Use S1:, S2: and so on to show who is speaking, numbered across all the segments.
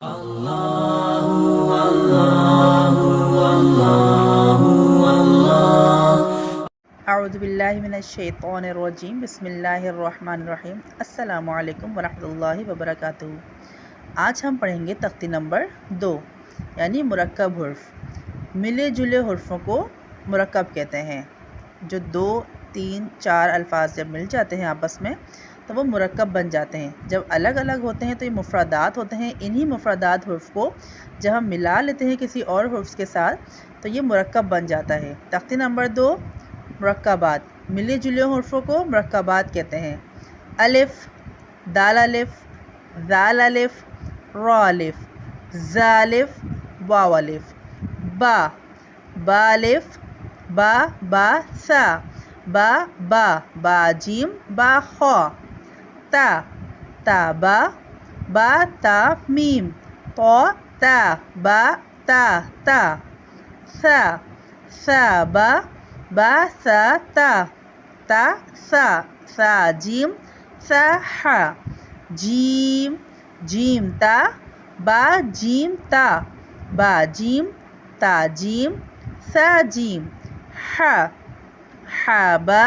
S1: अऊज़ुबिल्लाहिमिनश्शैतानिर्रजीम बिस्मिल्लाहिर्रहमानिर्रहीम अस्सलामु अलैकुम वरहमतुल्लाहि वबरकातुहू। आज हम पढ़ेंगे तख्ती नंबर 2 यानी मुरक्कब हुर्फ। मिले जुले हुर्फ़ों को मुरक्कब कहते हैं। जो 2, 3, 4 अल्फाज जब मिल जाते हैं आपस में तो वो मुरक्कब बन जाते हैं। जब अलग अलग होते हैं तो ये मुफ़रदात होते हैं। इन्हीं मुफ़रदात हुर्फ़ को जब हम मिला लेते हैं किसी और हुर्फ़ के साथ तो ये मुरक्कब बन जाता है। तख्ती नंबर 2 मुरक्कबात। मिले जुले हुर्फ़ों को मुरक्कबात कहते हैं। अलिफ, दाल अलिफ, ज़ाल अलिफ, रॉ अलिफ, ज़ा अलिफ, वाव अलिफ। बा, बा अलिफ, बा बा सा, बा बा, बा जीम, बा खौ। ता, ता बा ता मीम, तो ता, बा ता ता। सा, सा बा सा ता, ता सा, सा जीम, सा हा। जीम, जीम ता, बा जीम ता, बा जीम, ता जीम, सा जीम। हा, हा बा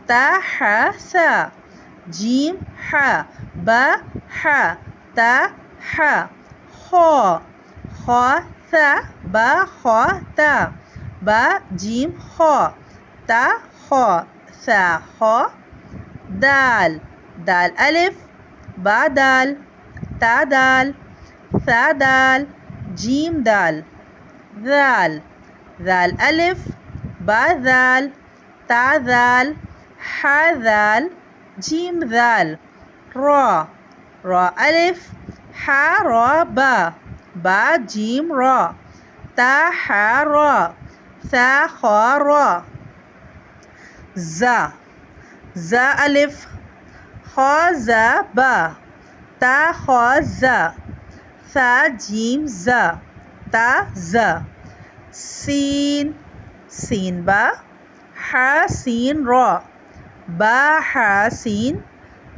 S1: ता हा सा, जीम हा, बा हा, ता हा। खौ, खौ सा, बा खौ ता, बा जीम खौ, ता खौ, सा खौ। दाल, दाल अलिफ, बा दाल, ता दाल, सा दाल, जीम दाल। ज़ाल, ज़ाल अलिफ, बा ज़ाल, ता ज़ाल, हा ज़ाल, जीम ज़ाल। रॉ, रॉ अलिफ, हा रॉ बा जीम रॉ, ता हा रॉ, सा खौ रॉ। ज़ा, ज़ा अलिफ, खौ ज़ा बा, ता खौ ज़ा, सा जीम ज़ा, ता ज़ा। सीन, सीन बा, हा सीन रॉ, बा हा सीन,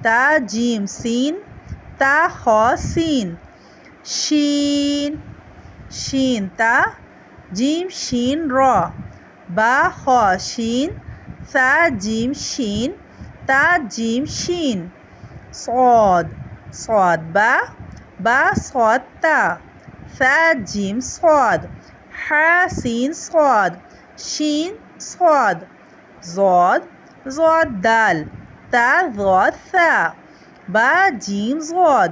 S1: ता जीम सीन, ता खौ सीन। शीन, शीन ता, जीम शीन रॉ, बा खौ शीन, सा जीम शीन, ता जीम शीन। सौद, सौद बा सौद ता, सा जीम सौद, हा सीन सौद, शीन सौद। ज़ौद, ज़ौद दाल, ता ज़ौद सा, बा जीम ज़ौद,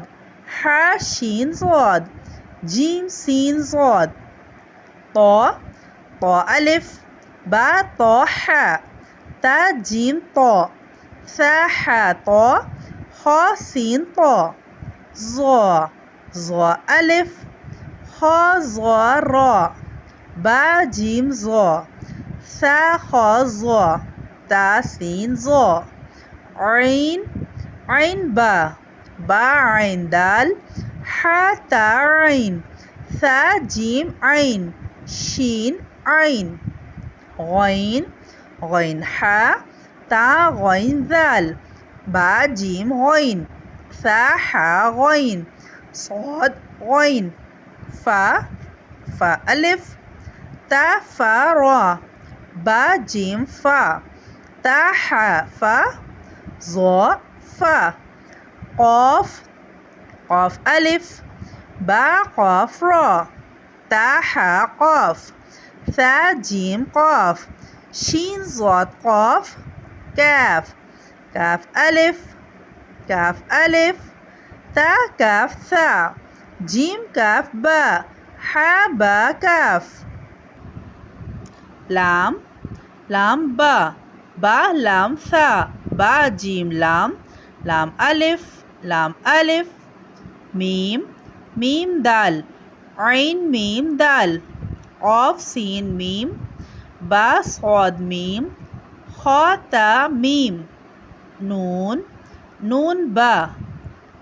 S1: हा शीन ज़ौद, जीम सीन ज़ौद। तो, तो अलिफ, बा तो हा, ता जीम तो, सा हा तो, खौ सीन तो। ज़ौ, ज़ौ अलिफ, खौ ज़ौ रॉ, बा जीम ज़ौ, सा खौ ज़ौ, ता सीन ज़ौ। ऐन, ऐन बा ऐन दाल, हा ता ऐन, सा जीम ऐन, शीन ऐन। गैन, गैन हा, ता गैन दाल, बा जीम गैन, सा हा गैन। सौद गैन। फा अलिफ, ता फा रॉ, बा जीम फा, ता हा फा। ज़ौ फा। क़ाफ, क़ाफ अलिफ, बा क़ाफ रॉ, ता हा क़ाफ, सा जीम क़ाफ, शीन ज़ौद क़ाफ। काफ, काफ अलिफ, ता काफ सा, जीम काफ बा, हा बा काफ। लाम, लाम बा लाम सा, बा जीम लाम, लाम अलिफ। मीम, मीम दाल, ऐन मीम दाल, क़ाफ सीन मीम, बा सौद मीम, खौ ता मीम। नून, नून बा,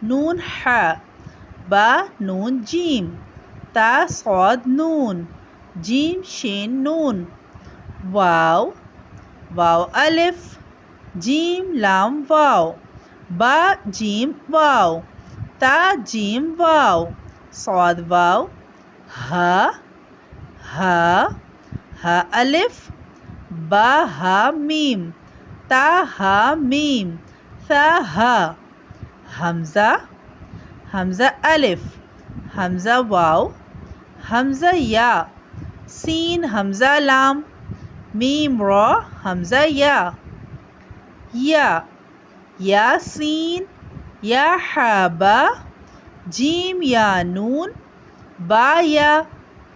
S1: नून हा, बा नून जीम, ता सौद नून, जीम शीन नून। वाव, वाव अलिफ, जीम लाम वाव, बा जीम वाव, ता जीम वाव, सौद वाव, हा हा हा अलिफ, बा हा मीम, ता हा मीम, सा हा, हमज़ा, हमज़ा अलिफ, हमज़ा वाव, हमज़ा या, सीन हमज़ा लाम, मीम रा, हमज़ा या यासीन, या हाबा, जीम या नून, बा या,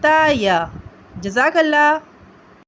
S1: ता या। जज़ाकल्लाह।